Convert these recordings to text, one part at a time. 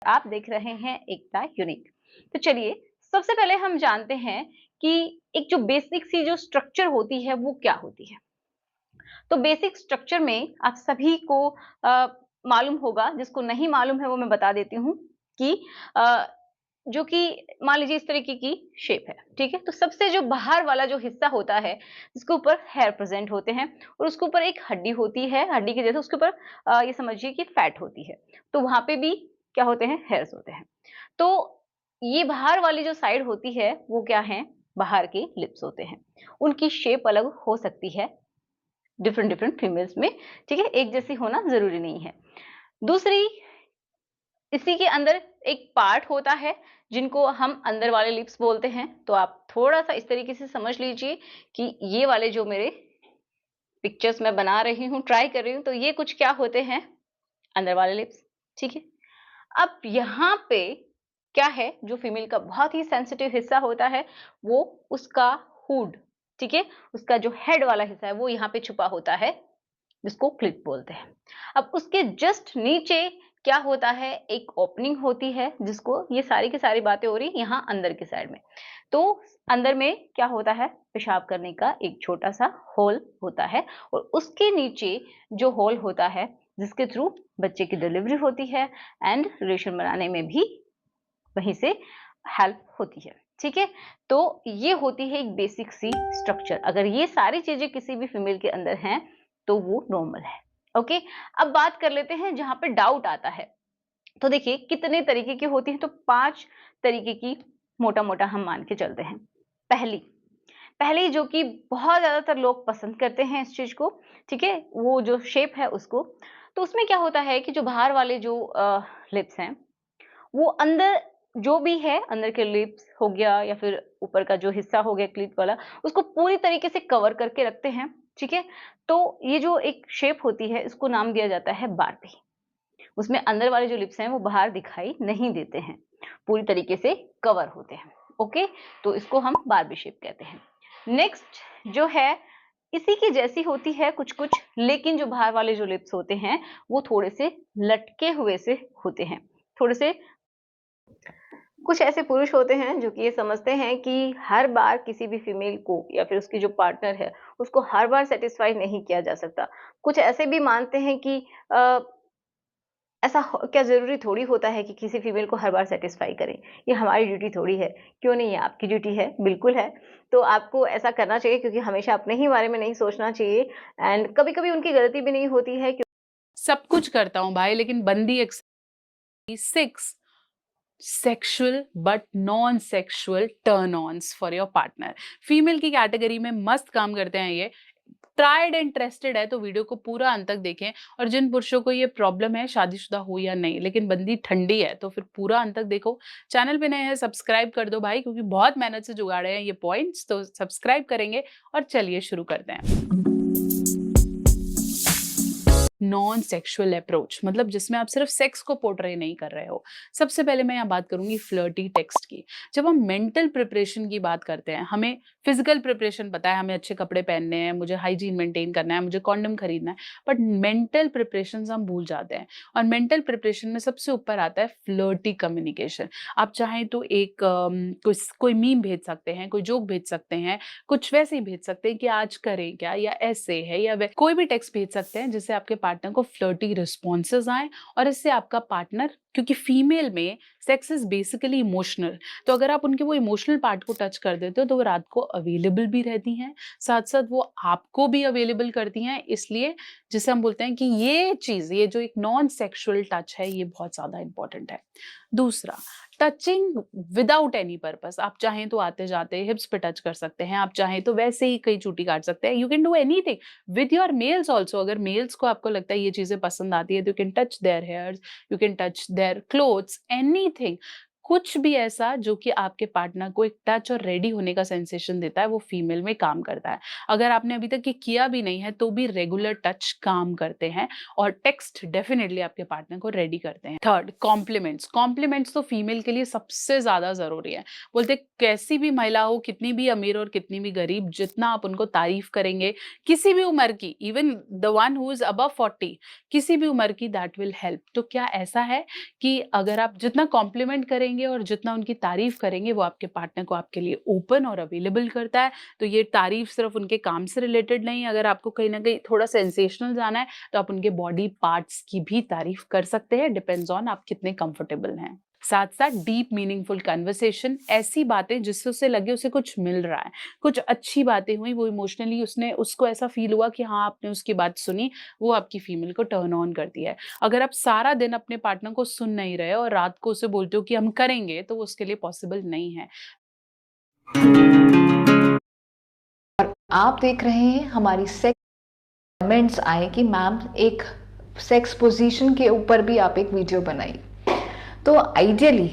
आप देख रहे हैं एकता यूनिक। तो चलिए सबसे पहले हम जानते हैं कि एक जो बेसिक सी जो स्ट्रक्चर होती है वो क्या होती है। तो बेसिक स्ट्रक्चर में आप सभी को मालूम होगा, जिसको नहीं मालूम है वो मैं बता देती हूँ कि अ, जो कि मान लीजिए इस तरीके की शेप है, ठीक है? तो सबसे जो बाहर वाला जो हिस्सा होता है, जिसके ऊपर हेयर प्रेज़ेंट होते हैं और उसके ऊपर एक हड्डी होती है, हड्डी के जैसे उसके ऊपर ये समझिए कि फैट होती है। तो वहाँ पे भी क्या होते हैं? हेयर्स होते हैं। तो ये बाहर वाली जो साइड होती है, वो क्या हैं? बाहर के लिप्स होते हैं। उनकी शेप अलग हो सकती है डिफरेंट डिफरेंट फीमेल्स में, ठीक है? एक जैसी होना ज़रूरी नहीं है। दूसरी, इसी के अंदर एक पार्ट होता है जिनको हम अंदर वाले लिप्स बोलते हैं। तो आप थोड़ा-सा इस तरीके से समझ लीजिए कि ये वाले जो मेरे पिक्चर्स मैं बना रही हूँ, ट्राई कर रही हूँ, तो ये कुछ क्या होते हैं, अंदर वाले लिप्स, ठीक है? अब यहाँ पे क्या है, जो फीमेल का बहुत ही सेंसिटिव हिस्सा होता है, वो उसका हुड, ठीक है? उसका जो हेड वाला हिस्सा है, वो यहाँ पे छुपा होता है, जिसको क्लिट बोलते हैं। अब उसके जस्ट नीचे क्या होता है, एक ओपनिंग होती है, जिसको ये सारी की सारी बातें हो रही यहाँ अंदर की साइड में। तो अंदर में क्या होता है, पेशाब करने का एक छोटा-सा होल होता है और उसके नीचे जो होल होता है, जिसके थ्रू बच्चे की डिलीवरी होती है एंड रिलेशन बनाने में भी वहीं से हेल्प होती है, ठीक है? तो ये होती है एक बेसिक सी स्ट्रक्चर। अगर ये सारी चीज़ें किसी भी फीमेल के अंदर हैं, तो वो नॉर्मल है, ओके? अब बात कर लेते हैं जहाँ पे डाउट आता है। तो देखिए कितने तरीके की होती हैं, तो 5 तरीके की मोटा-मोटा हम मान के चलते हैं। पहली पहली जो कि बहुत ज़्यादातर लोग पसंद करते हैं इस चीज़ को, ठीक है? वो जो शेप है उसको, तो उसमें क्या होता है कि जो बाहर वाले जो लिप्स हैं, वो अंदर जो भी है, अंदर के लिप्स हो गया या फिर ऊपर का जो हिस्सा हो गया क्लिट वाला, उसको पूरी तरीके से कवर करके रखते हैं, ठीक है? तो ये जो एक शेप होती है, इसको नाम दिया जाता है बार्बी। उसमें अंदर वाले जो लिप्स हैं, वो बाहर दिखाई नहीं देते हैं, पूरी तरीके से कवर होते हैं, ओके? तो इसको हम बार्बी शेप कहते हैं। नेक्स्ट जो है, इसी की जैसी होती है कुछ-कुछ, लेकिन जो बाहर वाले जो लिप्स होते हैं, वो थोड़े से लटके हुए से होते हैं, थोड़े से। कुछ ऐसे पुरुष होते हैं जो कि ये समझते हैं कि हर बार किसी भी फीमेल को या फिर उसकी जो पार्टनर है, उसको हर बार सैटिस्फाई नहीं किया जा सकता। कुछ ऐसे भी मानते हैं कि अ, ऐसा क्या ज़रूरी थोड़ी होता है कि किसी फीमेल को हर बार सैटिस्फाई करें। ये हमारी ड्यूटी थोड़ी है। क्यों नहीं है, आपकी ड्यूटी है, बिल्कुल है। तो आपको ऐसा करना चाहिए, क्योंकि हमेशा अपने ही बारे में नहीं सोचना चाहिए एंड कभी-कभी उनकी गलती भी नहीं होती है। सब कुछ करता हूँ भाई, लेकिन बंदी exercise 6 sexual but non sexual turn ons for your partner. Female की कैटेगरी में मस्त काम करते हैं ये। ट्राइड एंड ट्रस्टेड है तो वीडियो को पूरा अंत तक देखें। और जिन पुरुषों को ये प्रॉब्लम है, शादीशुदा हो या नहीं, लेकिन बंदी ठंडी है, तो फिर पूरा अंत तक देखो। चैनल पे नए हैं, सब्सक्राइब कर दो भाई, क्योंकि बहुत मेहनत से जुगाड़े हैं ये पॉइंट्स, तो सब्सक्राइब करेंगे। और चलिए शुरू करते हैं। नॉन सेक्सुअल अप्रोच मतलब जिसमें आप सिर्फ सेक्स को पोर्ट्रे नहीं कर रहे हो। सबसे पहले मैं यहाँ बात करूंगी फ्लर्टी टेक्स्ट की। जब हम मेंटल प्रिपरेशन की बात करते हैं, हमें फिजिकल प्रिपरेशन पता है, हमें अच्छे कपड़े पहनने हैं, मुझे हाइजीन मेंटेन करना है, मुझे कॉन्डम खरीदना है, बट मेंटल प्रिपरेशन हम भूल जाते हैं। और मेंटल प्रिपरेशन में सबसे ऊपर आता है फ्लर्टी कम्युनिकेशन। आप चाहें तो एक कोई मीम भेज सकते हैं, कोई जोक भेज सकते हैं, कुछ वैसे ही भेज सकते हैं कि आज करें क्या, या ऐसे है, या कोई भी टेक्स्ट भेज सकते हैं जिससे आपके पार्टनर को फ्लर्टी रिस्पॉन्सेज आए। और इससे आपका पार्टनर, क्योंकि फीमेल में सेक्स इज बेसिकली इमोशनल, तो अगर आप उनके वो इमोशनल पार्ट को टच कर देते हो तो वो रात को अवेलेबल भी रहती हैं, साथ साथ वो आपको भी अवेलेबल करती हैं। इसलिए जिसे हम बोलते हैं कि ये चीज, ये जो एक नॉन सेक्सुअल टच है, ये बहुत ज्यादा इंपॉर्टेंट है। दूसरा, टचिंग विदाउट एनी पर्पस। आप चाहें तो आते जाते हिप्स पे टच कर सकते हैं, आप चाहें तो वैसे ही कहीं चूटी काट सकते हैं। You can do anything with your males also. अगर मेल्स को आपको लगता है ये चीजें पसंद आती है, तो you can touch their hairs, you can touch their clothes, anything. कुछ भी ऐसा जो कि आपके पार्टनर को एक टच और रेडी होने का सेंसेशन देता है, वो फीमेल में काम करता है। अगर आपने अभी तक ये किया भी नहीं है, तो भी रेगुलर टच काम करते हैं और टेक्स्ट डेफिनिटली आपके पार्टनर को रेडी करते हैं। Third, compliments. कॉम्प्लीमेंट्स तो फीमेल के लिए सबसे ज़्यादा ज़रूरी है। बोलते हैं, कैसी भी महिला हो, कितनी भी अमीर और कितनी भी गरीब, जितना आप उनको तारीफ करेंगे, किसी भी उम्र की, even the one who is above 40, किसी भी उम्र की, दैट विल हेल्प। तो क्या ऐसा है कि अगर आप जितना कॉम्प्लीमेंट करेंगे और जितना उनकी तारीफ करेंगे, वो आपके पार्टनर को आपके लिए ओपन और अवेलेबल करता है। तो ये तारीफ सिर्फ उनके काम से रिलेटेड नहीं, अगर आपको कहीं न कहीं थोड़ा सेंसेशनल जाना है, तो आप उनके बॉडी पार्ट्स की भी तारीफ कर सकते हैं, डिपेंड्स ऑन आप कितने कंफर्टेबल हैं। साथ-साथ डीप मीनिंगफुल कन्वर्सेशन, ऐसी बातें जिससे उसे लगे उसे कुछ मिल रहा है, कुछ अच्छी बातें हुई, वो इमोशनली उसको ऐसा फील हुआ कि हाँ, आपने उसकी बात सुनी, वो आपकी फीमेल को टर्न ऑन करती है। अगर आप सारा दिन अपने पार्टनर को सुन नहीं रहे और रात को उसे बोलते हो कि हम करेंगे, तो वो उसके लिए पॉसिबल नहीं है। आप देख रहे हैं हमारी सेक्स कमेंट्स आए कि मैम एक सेक्स पोजीशन के ऊपर भी आप एक वीडियो बनाइए। तो आइडियली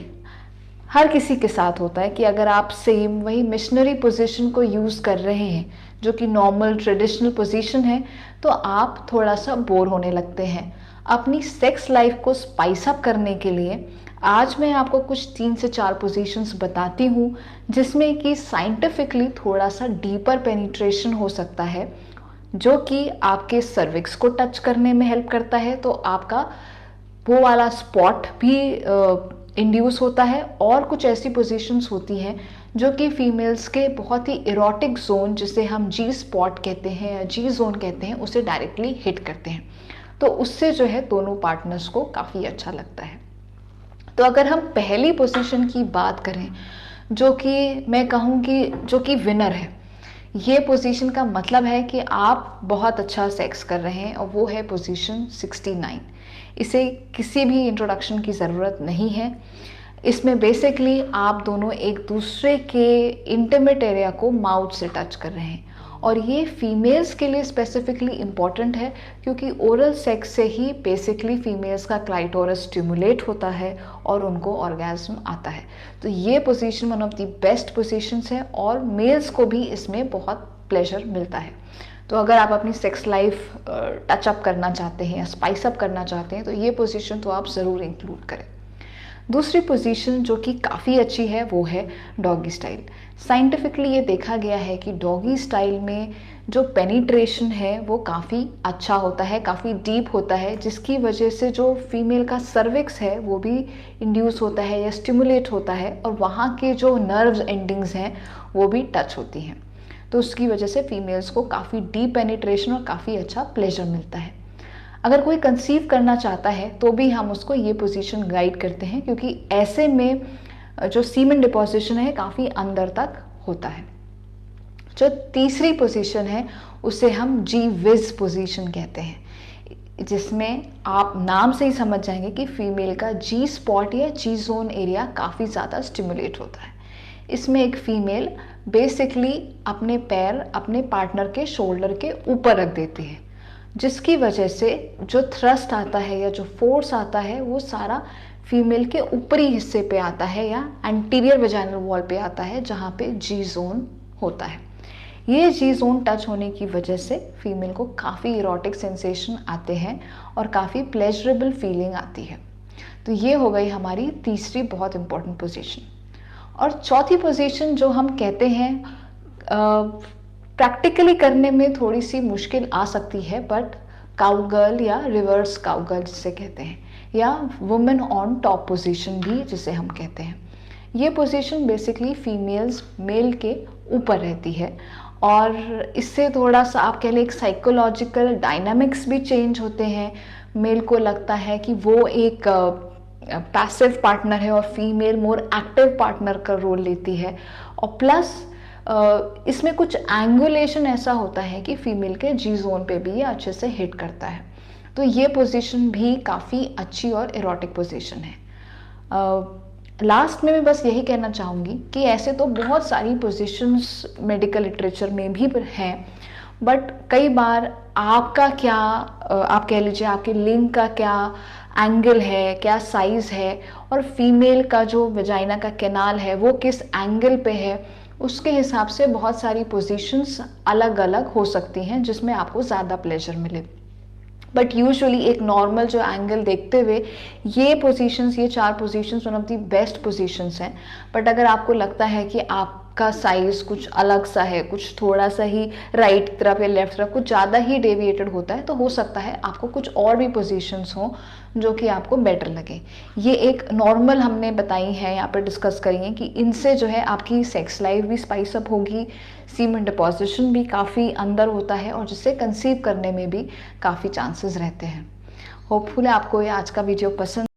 हर किसी के साथ होता है कि अगर आप सेम वही मिशनरी पोजीशन को यूज़ कर रहे हैं, जो कि नॉर्मल ट्रेडिशनल पोजीशन है, तो आप थोड़ा सा बोर होने लगते हैं। अपनी सेक्स लाइफ को स्पाइस अप करने के लिए आज मैं आपको कुछ 3 से 4 पोजीशंस बताती हूँ, जिसमें कि साइंटिफिकली थोड़ा सा डीपर पेनिट्रेशन हो सकता है, जो कि आपके सर्विक्स को टच करने में हेल्प करता है। तो आपका वो वाला स्पॉट भी इंड्यूस होता है। और कुछ ऐसी पोजीशंस होती हैं जो कि फीमेल्स के बहुत ही इरोटिक जोन, जिसे हम जी स्पॉट कहते हैं या जी जोन कहते हैं, उसे डायरेक्टली हिट करते हैं। तो उससे जो है दोनों पार्टनर्स को काफ़ी अच्छा लगता है। तो अगर हम पहली पोजीशन की बात करें, जो कि मैं कहूँगी जो कि विनर है, ये पोजीशन का मतलब है कि आप बहुत अच्छा सेक्स कर रहे हैं, और वो है पोजीशन 69। इसे किसी भी इंट्रोडक्शन की ज़रूरत नहीं है। इसमें बेसिकली आप दोनों एक दूसरे के इंटीमेट एरिया को माउथ से टच कर रहे हैं, और ये फीमेल्स के लिए स्पेसिफिकली इम्पॉर्टेंट है, क्योंकि ओरल सेक्स से ही बेसिकली फीमेल्स का क्लाइटोरस स्टिमुलेट होता है और उनको ऑर्गेज्म आता है। तो ये position one of the best positions है, और मेल्स को भी इसमें बहुत प्लेजर मिलता है। तो अगर आप अपनी सेक्स लाइफ टच अप करना चाहते हैं या स्पाइस अप करना चाहते हैं, तो ये पोजीशन तो आप ज़रूर इंक्लूड करें। दूसरी पोजीशन जो कि काफ़ी अच्छी है, वो है डॉगी स्टाइल। साइंटिफिकली ये देखा गया है कि डॉगी स्टाइल में जो पेनिट्रेशन है वो काफ़ी अच्छा होता है, काफ़ी डीप होता है, जिसकी वजह से जो फीमेल का सर्विक्स है वो भी इंड्यूस होता है या स्टिमुलेट होता है, और वहाँ के जो नर्व्स एंडिंग्स हैं वो भी टच होती हैं। तो उसकी वजह से फीमेल्स को काफ़ी डीप पेनिट्रेशन और काफ़ी अच्छा प्लेजर मिलता है। अगर कोई कंसीव करना चाहता है तो भी हम उसको ये पोजीशन गाइड करते हैं, क्योंकि ऐसे में जो सीमेन डिपोजिशन है काफ़ी अंदर तक होता है। जो तीसरी पोजीशन है उसे हम जी विज पोजीशन कहते हैं, जिसमें आप नाम से ही समझ जाएंगे कि फीमेल का जी स्पॉट या जी जोन एरिया काफ़ी ज़्यादा स्टिमुलेट होता है। इसमें एक फीमेल बेसिकली अपने पैर अपने पार्टनर के शोल्डर के ऊपर रख देती है, जिसकी वजह से जो थ्रस्ट आता है या जो फोर्स आता है वो सारा फीमेल के ऊपरी हिस्से पे आता है या एंटीरियर वेजाइनल वॉल पे आता है, जहाँ पे जी जोन होता है। ये जी जोन टच होने की वजह से फीमेल को काफ़ी इरोटिक सेंसेशन आते हैं और काफ़ी प्लेजरेबल फीलिंग आती है। तो ये हो गई हमारी तीसरी बहुत इंपॉर्टेंट पोजीशन। और चौथी पोजीशन जो हम कहते हैं प्रैक्टिकली करने में थोड़ी सी मुश्किल आ सकती है, बट काउगर्ल या रिवर्स काउगर्ल जिसे कहते हैं, या वुमेन ऑन टॉप पोजीशन भी जिसे हम कहते हैं। ये पोजीशन बेसिकली फीमेल्स मेल के ऊपर रहती है, और इससे थोड़ा सा आप कह लें एक साइकोलॉजिकल डायनामिक्स भी चेंज होते हैं। मेल को लगता है कि वो एक पैसिव पार्टनर है और फीमेल मोर एक्टिव पार्टनर का रोल लेती है, और प्लस इसमें कुछ एंगुलेशन ऐसा होता है कि फीमेल के जी जोन पे भी ये अच्छे से हिट करता है। तो ये पोजीशन भी काफ़ी अच्छी और इरोटिक पोजीशन है। लास्ट में मैं बस यही कहना चाहूँगी कि ऐसे तो बहुत सारी पोजीशंस मेडिकल लिटरेचर में भी हैं, बट कई बार आपका क्या आप कह लीजिए आपके लिंग का क्या एंगल है, क्या साइज़ है, और फीमेल का जो वजाइना का कैनाल है वो किस एंगल पे है, उसके हिसाब से बहुत सारी पोजीशंस अलग अलग हो सकती हैं जिसमें आपको ज़्यादा प्लेजर मिले। बट यूजुअली एक नॉर्मल जो एंगल देखते हुए ये पोजीशंस, ये 4 positions one of the best positions हैं। बट अगर आपको लगता है कि आपका साइज़ कुछ अलग सा है, कुछ थोड़ा सा ही राइट तरफ या लेफ्ट तरफ कुछ ज़्यादा ही डेविएटेड होता है, तो हो सकता है आपको कुछ और भी पोजीशंस हों जो कि आपको बेटर लगे। ये एक नॉर्मल हमने बताई है, यहाँ पर डिस्कस करी है कि इनसे जो है आपकी सेक्स लाइफ भी स्पाइस अप होगी, सीमेंट डिपॉजिशन भी काफ़ी अंदर होता है और जिससे कंसीव करने में भी काफ़ी चांसेस रहते हैं। होपफुल आपको ये आज का वीडियो पसंद